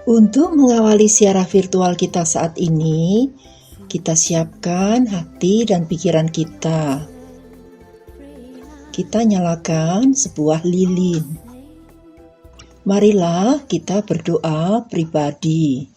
Untuk mengawali siaran virtual kita saat ini, kita siapkan hati dan pikiran kita. Kita nyalakan sebuah lilin. Marilah kita berdoa pribadi.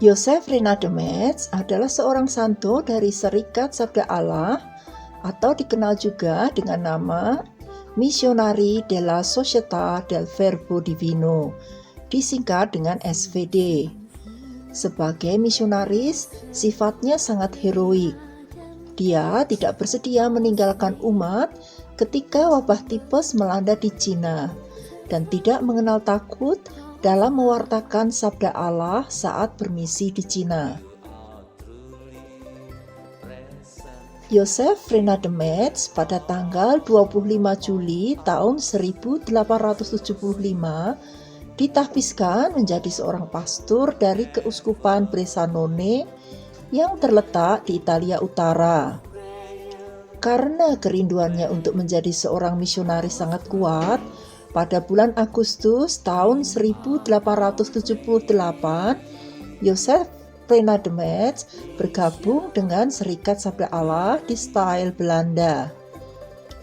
Joseph Reina de Metz adalah seorang santo dari Serikat Sabda Allah atau dikenal juga dengan nama Missionari della Società del Verbo Divino, disingkat dengan SVD. Sebagai misionaris, sifatnya sangat heroik. Dia tidak bersedia meninggalkan umat ketika wabah tipes melanda di Cina dan tidak mengenal takut dalam mewartakan sabda Allah saat bermisi di Cina. Joseph Reina de Metz pada tanggal 25 Juli tahun 1875 ditahbiskan menjadi seorang pastor dari keuskupan Bressanone yang terletak di Italia Utara. Karena kerinduannya untuk menjadi seorang misionaris sangat kuat, pada bulan Agustus tahun 1878, Joseph Reina de Metz bergabung dengan Serikat Sabda Allah di Stijl, Belanda.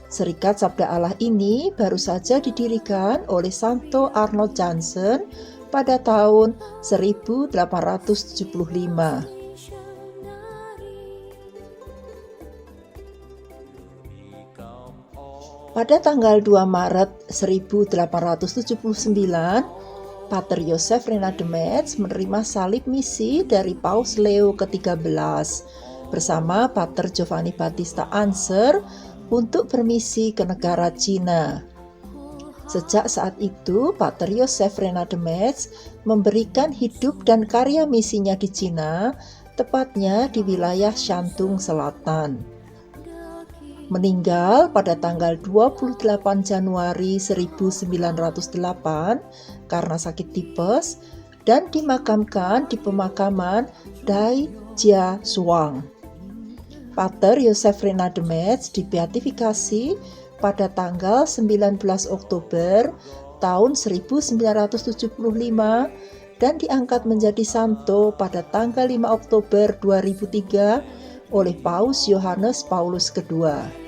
Serikat Sabda Allah ini baru saja didirikan oleh Santo Arnold Jansen pada tahun 1875. Pada tanggal 2 Maret 1879, Pater Joseph Reina de Metz menerima salib misi dari Paus Leo ke-13 bersama Pater Giovanni Battista Anser untuk bermisi ke negara Cina. Sejak saat itu, Pater Joseph Reina de Metz memberikan hidup dan karya misinya di Cina, tepatnya di wilayah Shantung Selatan. Meninggal pada tanggal 28 Januari 1908 karena sakit tipes dan dimakamkan di pemakaman Dai Jia Zhuang. Pater Joseph Reina de Metz dibeatifikasi pada tanggal 19 Oktober tahun 1975 dan diangkat menjadi santo pada tanggal 5 Oktober 2003 oleh Paus Yohanes Paulus II.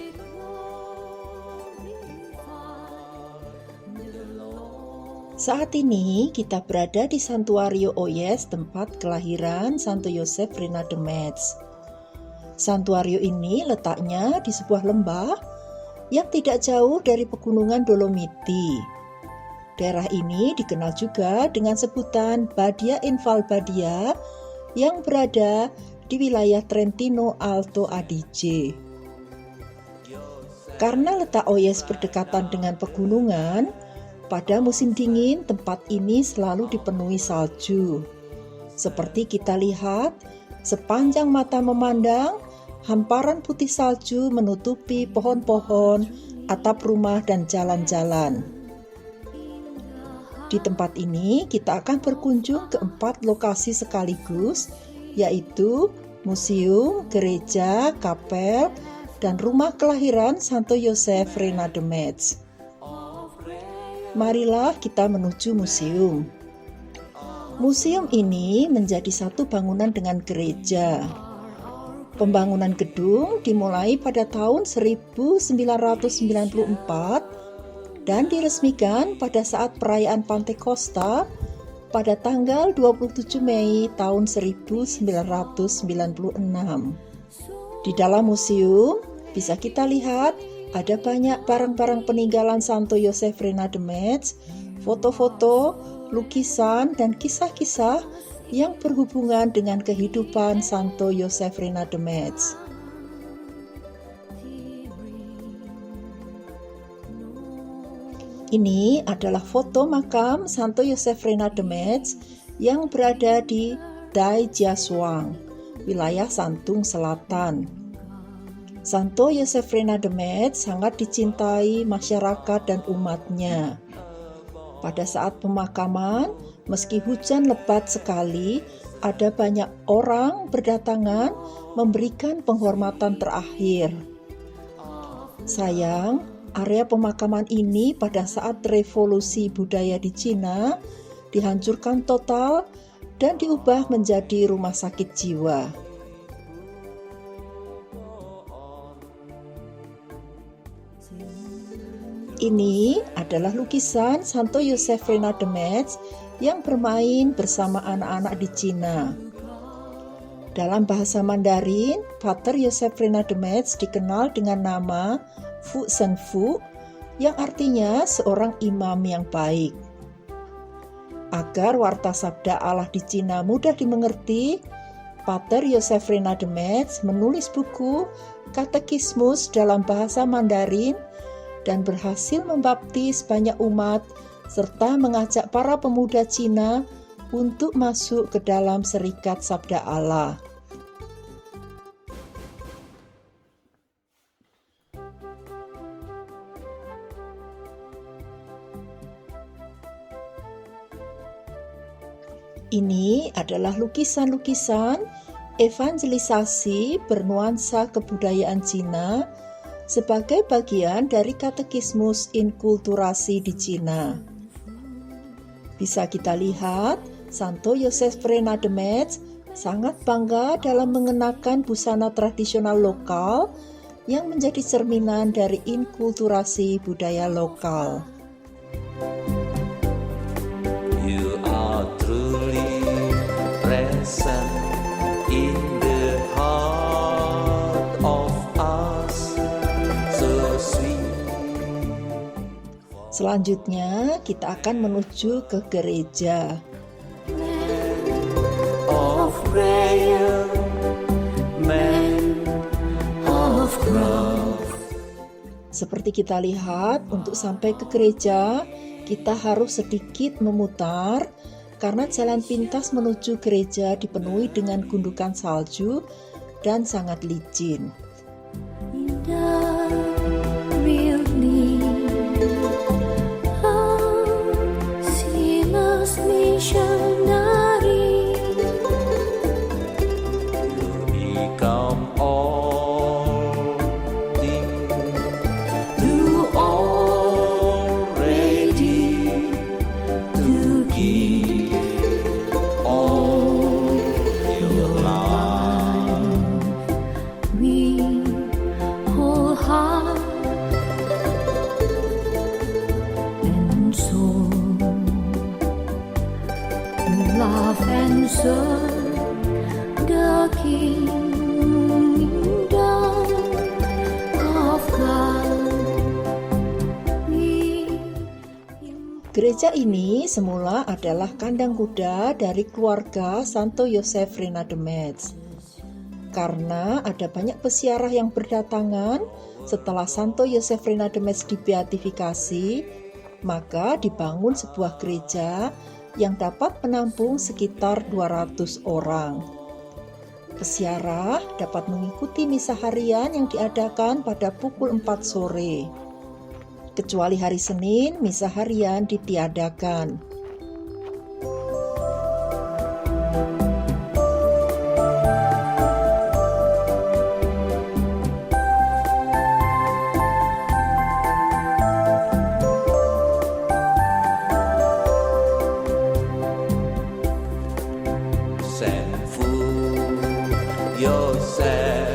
Saat ini kita berada di Santuario Oyes, tempat kelahiran Santo Joseph Reina de Metz. Santuario ini letaknya di sebuah lembah yang tidak jauh dari pegunungan Dolomiti. Daerah ini dikenal juga dengan sebutan Badia Infal Badia yang berada di wilayah Trentino Alto Adige. Karena letak Oyes berdekatan dengan pegunungan, pada musim dingin tempat ini selalu dipenuhi salju. Seperti kita lihat, sepanjang mata memandang, hamparan putih salju menutupi pohon-pohon, atap rumah dan jalan-jalan. Di tempat ini kita akan berkunjung ke 4 lokasi sekaligus, yaitu museum, gereja, kapel, dan rumah kelahiran Santo Joseph Reina de Metz. Marilah kita menuju museum. Museum ini menjadi satu bangunan dengan gereja. Pembangunan gedung dimulai pada tahun 1994 dan diresmikan pada saat perayaan Pantekosta pada tanggal 27 Mei tahun 1996. Di dalam museum bisa kita lihat ada banyak barang-barang peninggalan Santo Yosef Reina de Metz, foto-foto, lukisan, dan kisah-kisah yang berhubungan dengan kehidupan Santo Yosef Reina de Metz. Ini adalah foto makam Santo Yosef Reina de Metz yang berada di Dai Jiasuang, wilayah Santung Selatan. Santo Yosef Reina de Metz sangat dicintai masyarakat dan umatnya. Pada saat pemakaman, meski hujan lebat sekali, ada banyak orang berdatangan memberikan penghormatan terakhir. Sayang, area pemakaman ini pada saat revolusi budaya di Cina dihancurkan total dan diubah menjadi rumah sakit jiwa. Ini adalah lukisan Santo Yosef Reina de Metz yang bermain bersama anak-anak di Cina. Dalam bahasa Mandarin, Pater Yosef Reina de Metz dikenal dengan nama Fu Sen Fu, yang artinya seorang imam yang baik. Agar warta sabda Allah di Cina mudah dimengerti, Pater Yosef Reina de Metz menulis buku Katekismus dalam bahasa Mandarin dan berhasil membaptis banyak umat serta mengajak para pemuda Cina untuk masuk ke dalam serikat sabda Allah. Ini adalah lukisan-lukisan evangelisasi bernuansa kebudayaan Cina sebagai bagian dari katekismus inkulturasi di Cina. Bisa kita lihat, Santo Yosef Reina de Metz sangat bangga dalam mengenakan busana tradisional lokal yang menjadi cerminan dari inkulturasi budaya lokal. You are truly present in the heart of us, so sweet. Selanjutnya, kita akan menuju ke gereja. Of prayer, man of growth. Seperti kita lihat, untuk sampai ke gereja, kita harus sedikit memutar karena jalan pintas menuju gereja dipenuhi dengan gundukan salju dan sangat licin. Become all things to all ready to give all your life. We whole heart and soul, love and serve the kingdom of God. Gereja ini semula adalah kandang kuda dari keluarga Santo Yosef Reina de Metz. Karena ada banyak peziarah yang berdatangan setelah Santo Yosef Reina de Metz dibeatifikasi, maka dibangun sebuah gereja yang dapat menampung sekitar 200 orang. Peziarah dapat mengikuti misa harian yang diadakan pada pukul 4 sore. Kecuali hari Senin, misa harian ditiadakan. Send food yourself.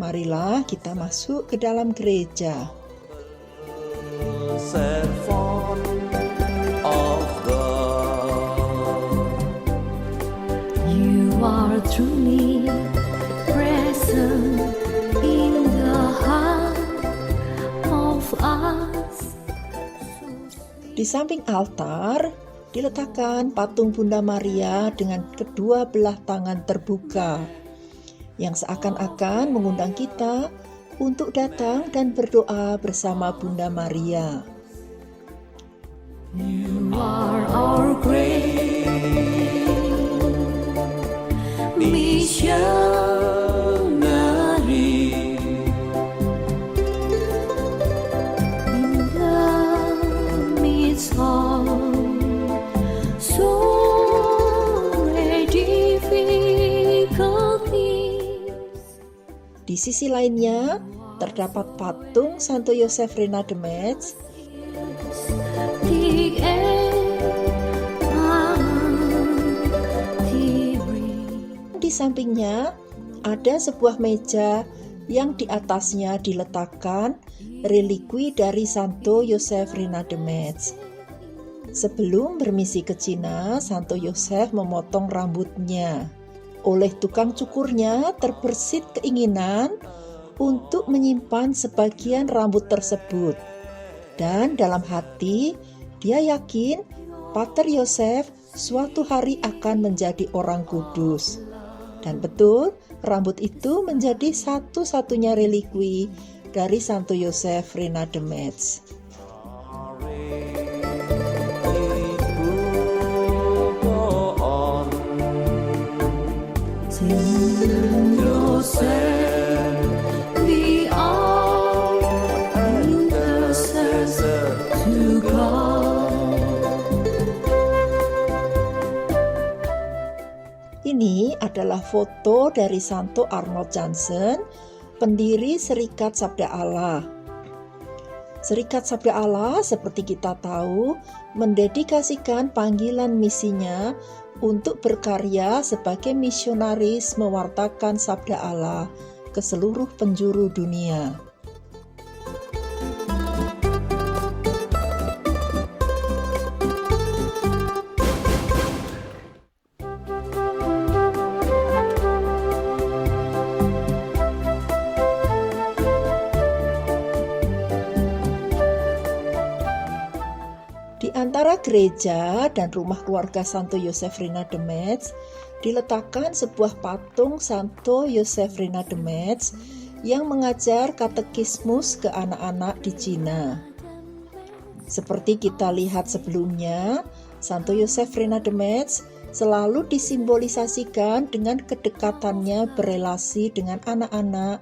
Marilah kita masuk ke dalam gereja. servant of God. You are truly present in the heart of us. Di samping altar diletakkan patung Bunda Maria dengan kedua belah tangan terbuka, yang seakan-akan mengundang kita untuk datang dan berdoa bersama Bunda Maria. You are our great missionary in the midst of so many difficulties. Di sisi lainnya, terdapat patung Santo Yosef Reina de Metz The Di sampingnya ada sebuah meja yang di atasnya diletakkan relikwi dari Santo Yosef Reina de Metz. Sebelum bermisi ke Cina, Santo Yosef memotong rambutnya. Oleh tukang cukurnya terbersit keinginan untuk menyimpan sebagian rambut tersebut. Dan dalam hati, dia yakin Pater Yosef suatu hari akan menjadi orang kudus. Dan betul, rambut itu menjadi satu-satunya relikwi dari Santo Yosef Reina de Metz. Ini adalah foto dari Santo Arnold Jansen, pendiri Serikat Sabda Allah. Serikat Sabda Allah, seperti kita tahu, mendedikasikan panggilan misinya untuk berkarya sebagai misionaris mewartakan Sabda Allah ke seluruh penjuru dunia. Di antara gereja dan rumah keluarga Santo Yosef Reina de Metz diletakkan sebuah patung Santo Yosef Reina de Metz yang mengajar katekismus ke anak-anak di Cina. Seperti kita lihat sebelumnya, Santo Yosef Reina de Metz selalu disimbolisasikan dengan kedekatannya berelasi dengan anak-anak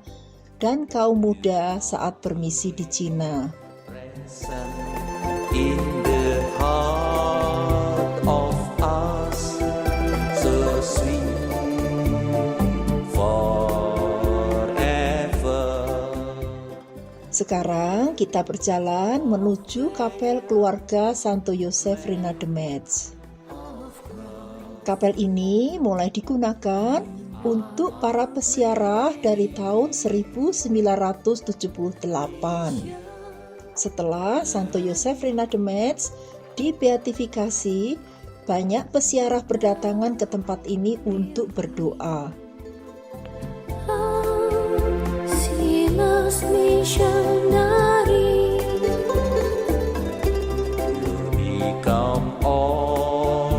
dan kaum muda saat bermisi di Cina. In the heart of us, so sweet forever. Sekarang kita berjalan menuju kapel keluarga Santo Yosef Reina de Metz. Kapel ini mulai digunakan untuk para pesiarah dari tahun 1978. Setelah Santo Yosef Reina de Metz dibeatifikasi, banyak pesiarah berdatangan ke tempat ini untuk berdoa. Silas missionary, You become all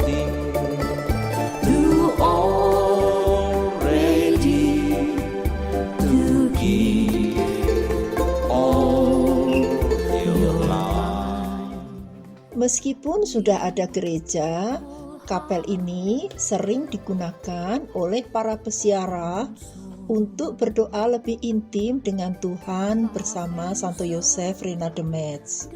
things you already to give all your life. Meskipun sudah ada gereja, kapel ini sering digunakan oleh para pesiarah untuk berdoa lebih intim dengan Tuhan bersama Santo Yosef Reina de Metz.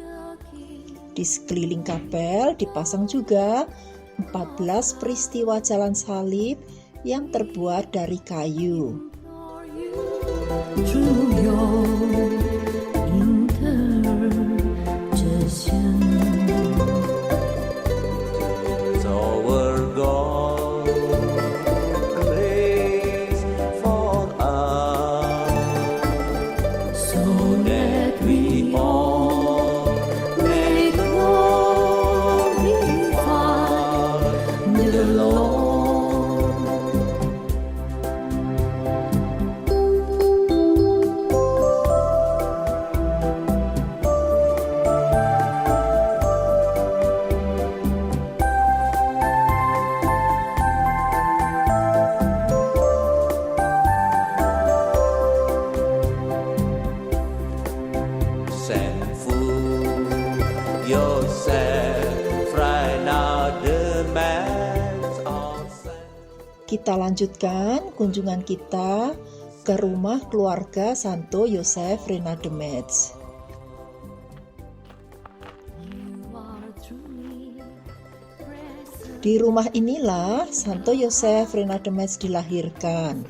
Di sekeliling kapel dipasang juga 14 peristiwa jalan salib yang terbuat dari kayu. through your intercession. So our God prays for us. kita lanjutkan kunjungan kita ke rumah keluarga Santo Yosef Reina de Metz. You are truly present. Di rumah inilah Santo Yosef Reina de Metz dilahirkan.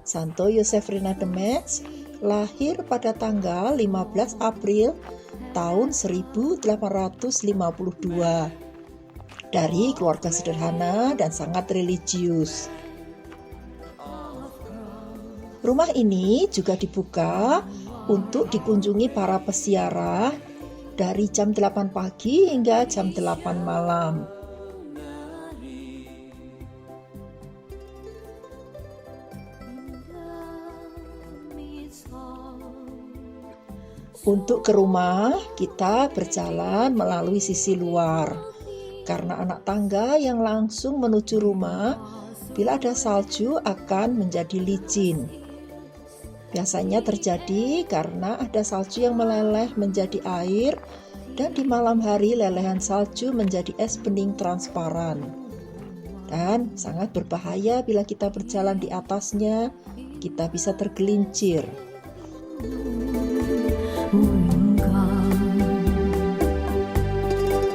Santo Yosef Reina de Metz lahir pada tanggal 15 April tahun 1852 dari keluarga sederhana dan sangat religius. Rumah ini juga dibuka untuk dikunjungi para peziarah dari jam 8 pagi hingga jam 8 malam. Untuk ke rumah, kita berjalan melalui sisi luar. Karena anak tangga yang langsung menuju rumah, bila ada salju akan menjadi licin. Biasanya terjadi karena ada salju yang meleleh menjadi air, dan di malam hari lelehan salju menjadi es bening transparan. Dan sangat berbahaya bila kita berjalan di atasnya, kita bisa tergelincir.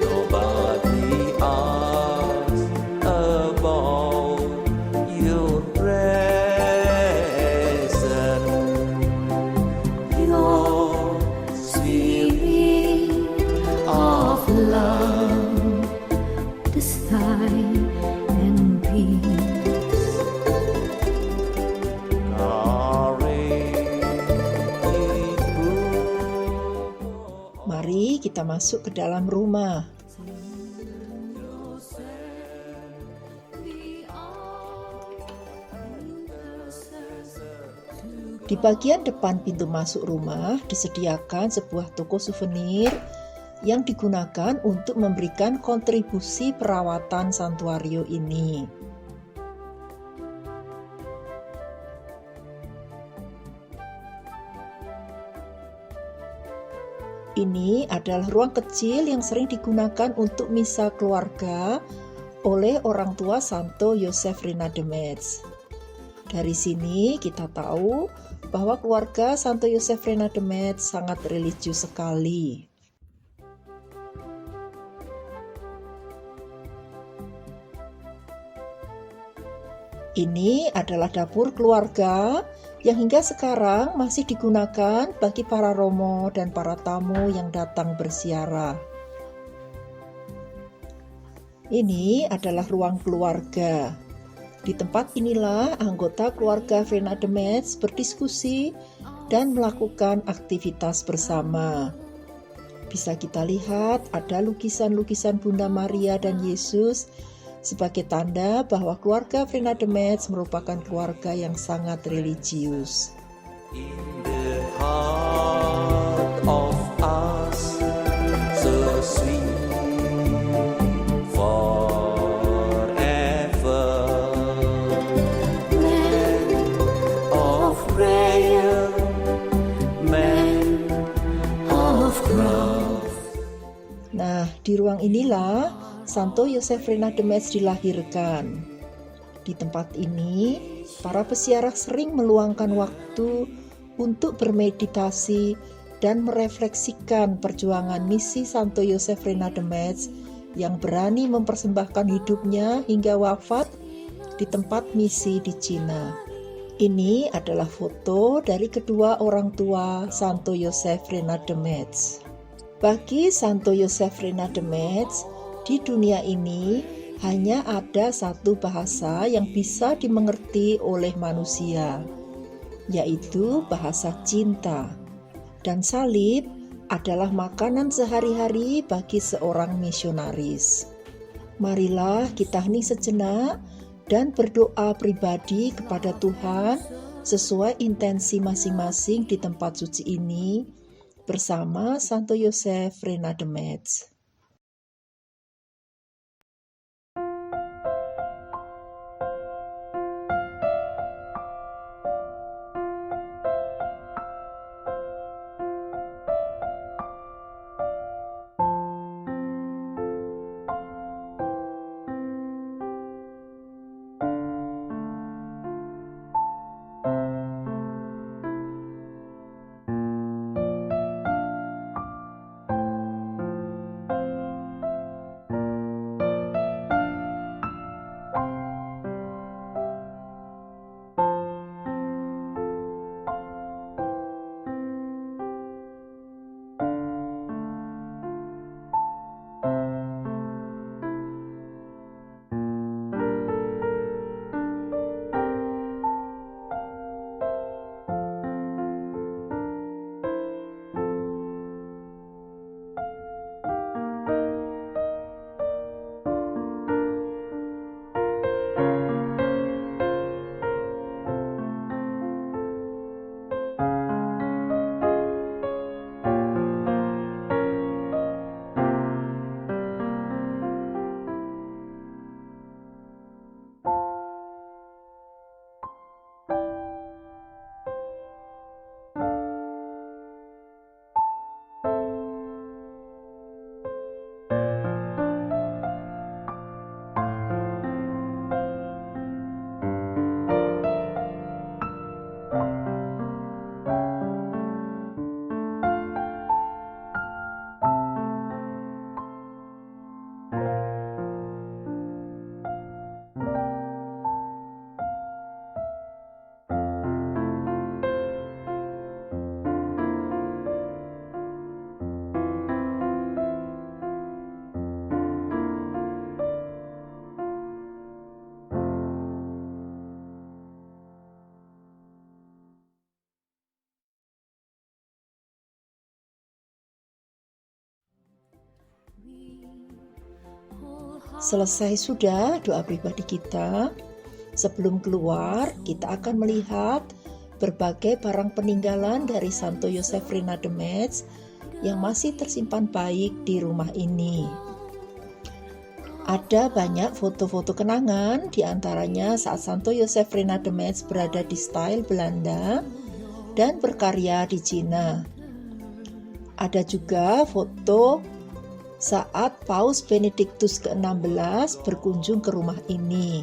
Nobody asks about your presence. Your Spirit of love, the sky and peace. Mari kita masuk ke dalam rumah. Di bagian depan pintu masuk rumah disediakan sebuah toko souvenir yang digunakan untuk memberikan kontribusi perawatan santuario ini. Ini adalah ruang kecil yang sering digunakan untuk misa keluarga oleh orang tua Santo Yosef Reina de Metz. Dari sini kita tahu bahwa keluarga Santo Yosef Reina de Metz sangat religius sekali. Ini adalah dapur keluarga yang hingga sekarang masih digunakan bagi para romo dan para tamu yang datang berziarah. Ini adalah ruang keluarga. Di tempat inilah anggota keluarga Reina de Metz berdiskusi dan melakukan aktivitas bersama. Bisa kita lihat ada lukisan-lukisan Bunda Maria dan Yesus sebagai tanda bahwa keluarga Reina de Metz merupakan keluarga yang sangat religius. in the heart of us, so sweet forever. Man of prayer, man of growth. Nah, di ruang inilah Santo Yosef Reina de Metz dilahirkan. Di tempat ini, para peziarah sering meluangkan waktu untuk bermeditasi dan merefleksikan perjuangan misi Santo Yosef Reina de Metz yang berani mempersembahkan hidupnya hingga wafat di tempat misi di Cina. Ini adalah foto dari kedua orang tua Santo Yosef Reina de Metz. Bagi Santo Yosef Reina de Metz, di dunia ini hanya ada satu bahasa yang bisa dimengerti oleh manusia, yaitu bahasa cinta. Dan salib adalah makanan sehari-hari bagi seorang misionaris. Marilah kita hening sejenak dan berdoa pribadi kepada Tuhan sesuai intensi masing-masing di tempat suci ini bersama Santo Yosef Reina de Metz. Selesai sudah doa pribadi kita. Sebelum keluar, kita akan melihat berbagai barang peninggalan dari Santo Yosef Reina de Metz yang masih tersimpan baik di rumah ini. Ada banyak foto-foto kenangan, diantaranya saat Santo Yosef Reina de Metz berada di style Belanda dan berkarya di Cina. Ada juga foto saat Paus Benediktus ke-16 berkunjung ke rumah ini.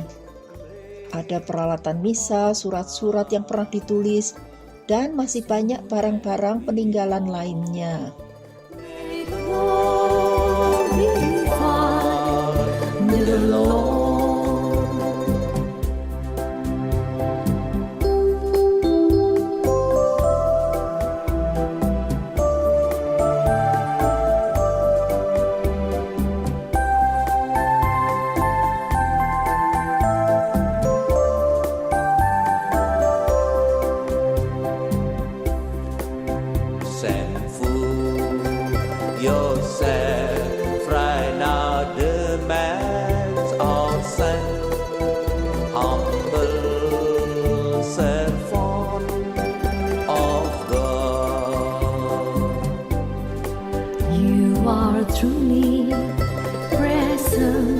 Ada peralatan misa, surat-surat yang pernah ditulis, dan masih banyak barang-barang peninggalan lainnya. Saint Joseph Reina de Metz, our saint, humble servant of God. You are truly present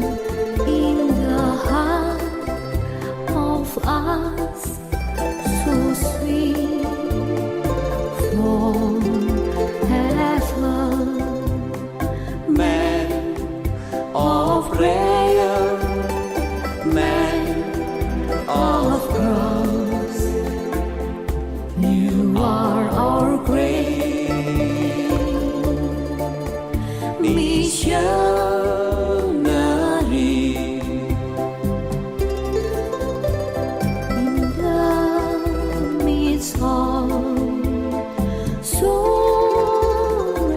in the heart of us, so sweet from heaven, Man of prayer, man of cross. You are our great missionary. in the midst of so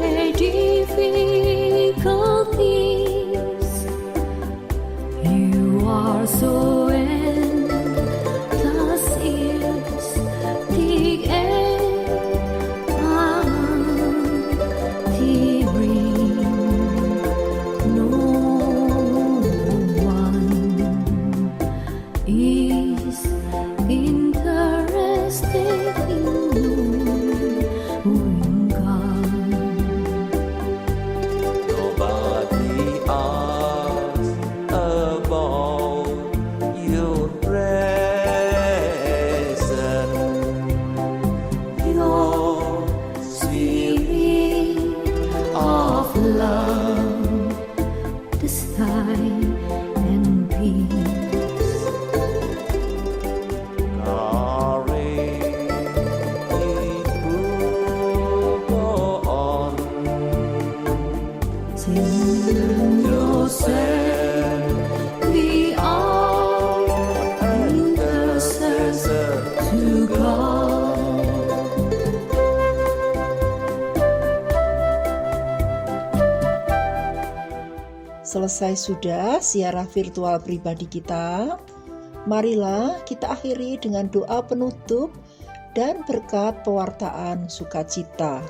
many difficulties. You are so enthusiastic and untiring. No one is interested in knowing God. Nobody asks about your presence. Your spirit of love, design and peace. Glory, it will go on. Saint Joseph, we are intercessor to God. Selesai sudah siaran virtual pribadi kita. Marilah kita akhiri dengan doa penutup dan berkat pewartaan sukacita.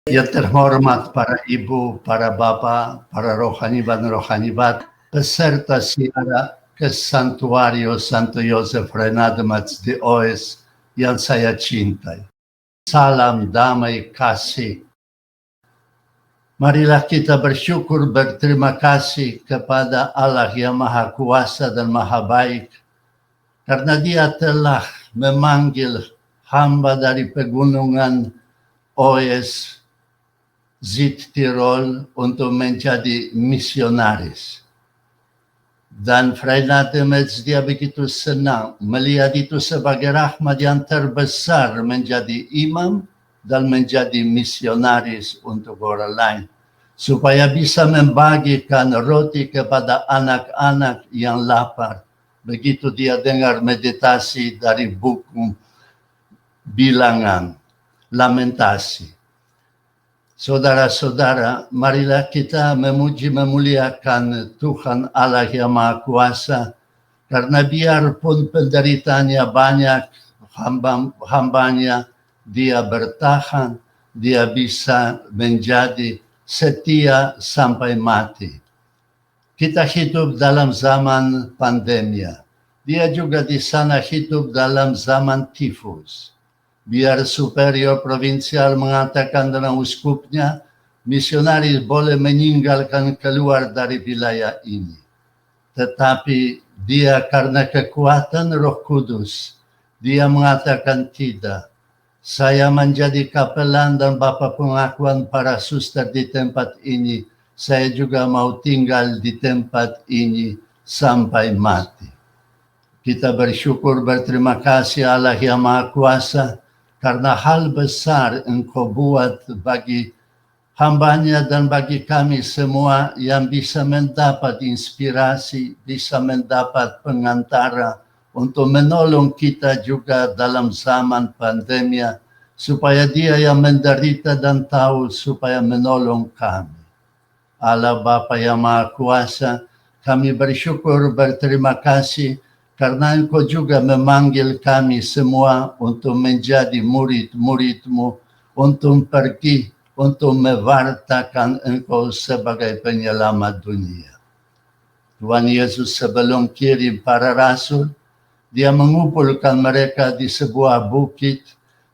Yang terhormat para ibu, para bapak, para rohanibat dan rohanibat, beserta siara ke Santuario Santo Yosef Reina de Metz de Oes yang saya cintai. Salam damai kasih. Marilah kita bersyukur, berterima kasih kepada Allah yang Maha Kuasa dan Maha Baik karena Dia telah memanggil hamba dari pegunungan Oes Südtirol untuk menjadi misionaris. Dan Frenate Metz dia begitu senang melihat itu sebagai rahmat yang terbesar menjadi imam dan menjadi misionaris untuk orang lain. Supaya bisa membagikan roti kepada anak-anak yang lapar. Begitu dia dengar meditasi dari buku Bilangan, Lamentasi. Saudara-saudara, marilah kita memuji memuliakan Tuhan Allah yang Maha Kuasa, karena biarpun penderitaannya banyak, hambanya Dia bertahan, Dia bisa menjadi setia sampai mati. Kita hidup dalam zaman pandemi. Dia juga di sana hidup dalam zaman tifus. Biar superior provinsial mengatakan dengan uskupnya, misionaris boleh meninggalkan keluar dari wilayah ini. Tetapi dia karena kekuatan Roh Kudus, dia mengatakan tidak. Saya menjadi kapelan dan Bapak pengakuan para suster di tempat ini. Saya juga mau tinggal di tempat ini sampai mati. Kita bersyukur, berterima kasih Allah yang Maha Kuasa, karena hal besar Engkau buat bagi hambanya dan bagi kami semua yang bisa mendapat inspirasi, bisa mendapat pengantara untuk menolong kita juga dalam zaman pandemi, supaya Dia yang menderita dan tahu supaya menolong kami. Allah Bapa yang Maha Kuasa, kami bersyukur, berterima kasih, karena Engkau juga memanggil kami semua untuk menjadi murid-murid-Mu, untuk pergi, untuk mewartakan Engkau sebagai penyelamat dunia. Tuhan Yesus sebelum kirim para rasul, Dia mengumpulkan mereka di sebuah bukit,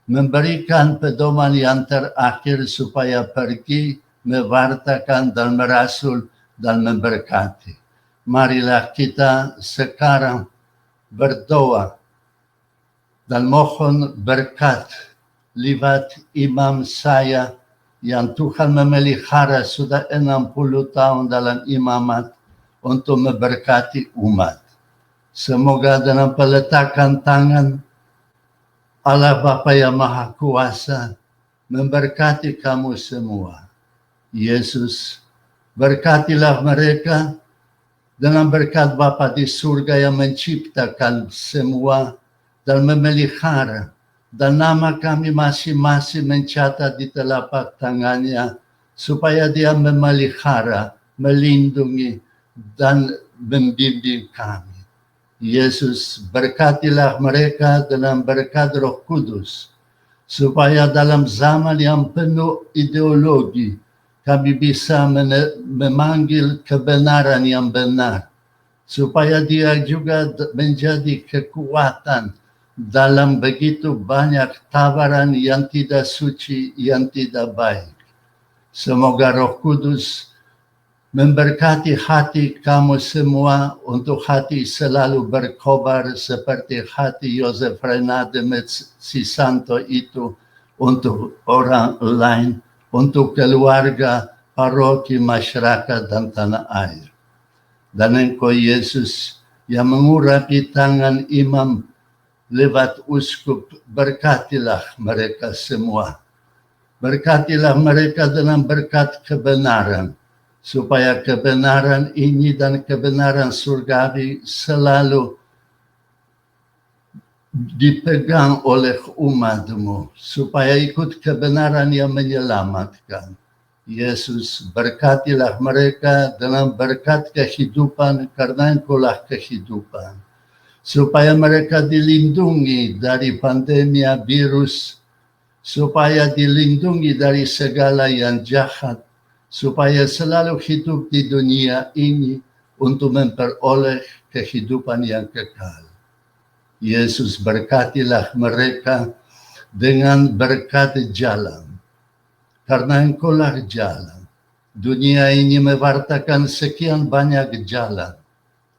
memberikan pedoman yang terakhir supaya pergi, mewartakan dan merasul dan memberkati. Marilah kita sekarang berdoa dan mohon berkat lewat imam saya yang Tuhan memelihara sudah 60 tahun dalam imamat untuk memberkati umat. Semoga dengan peletakan tangan Allah Bapa yang Maha Kuasa memberkati kamu semua. Yesus, berkatilah mereka dengan berkat Bapa di surga yang menciptakan semua dan memelihara, dan nama kami masing-masing mencatat di telapak tangannya, supaya Dia memelihara, melindungi, dan membimbing kami. Yesus, berkatilah mereka dengan berkat Roh Kudus, supaya dalam zaman yang penuh ideologi, kami bisa memanggil kebenaran yang benar, supaya dia juga menjadi kekuatan dalam begitu banyak tawaran yang tidak suci, yang tidak baik. Semoga Roh Kudus memberkati hati kamu semua untuk hati selalu berkobar seperti hati Joseph Renate Metz si Santo itu untuk orang lain, untuk keluarga, paroki, masyarakat, dan tanah air. Dan Engkau Yesus yang mengurapi tangan imam lewat uskup, berkatilah mereka semua. Berkatilah mereka dengan berkat kebenaran, supaya kebenaran ini dan kebenaran surgawi selalu dipegang oleh umat-Mu, supaya ikut kebenaran yang menyelamatkan. Yesus, berkatilah mereka dengan berkat kehidupan, karena Engkaulah kehidupan. Supaya mereka dilindungi dari pandemi virus, supaya dilindungi dari segala yang jahat, supaya selalu hidup di dunia ini untuk memperoleh kehidupan yang kekal. Yesus, berkatilah mereka dengan berkat jalan, karena Engkaulah jalan. Dunia ini mewartakan sekian banyak jalan,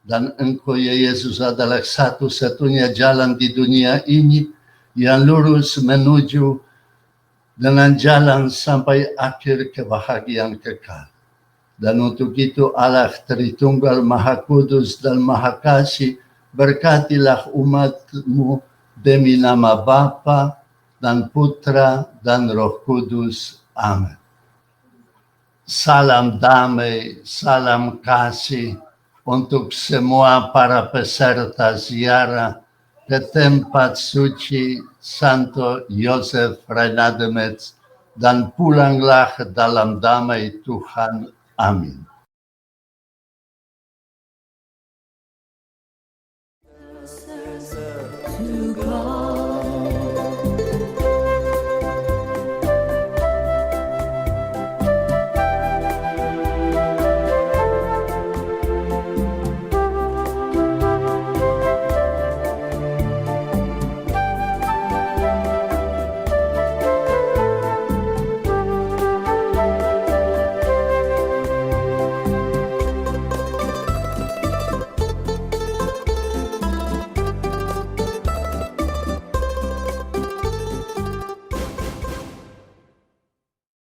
dan Engkau ya Yesus adalah satu-satunya jalan di dunia ini yang lurus menuju dengan jalan sampai akhir kebahagiaan kekal. Dan untuk itu Allah Tritunggal Maha Kudus dan Maha Kasih, berkatilah umat-Mu demi nama Bapa dan Putra dan Roh Kudus. Amin. Salam damai, salam kasih untuk semua para peserta ziarah ke tempat suci Santo Yosef Renaud de Metz, dan pulanglah dalam damai Tuhan. Amin. to God.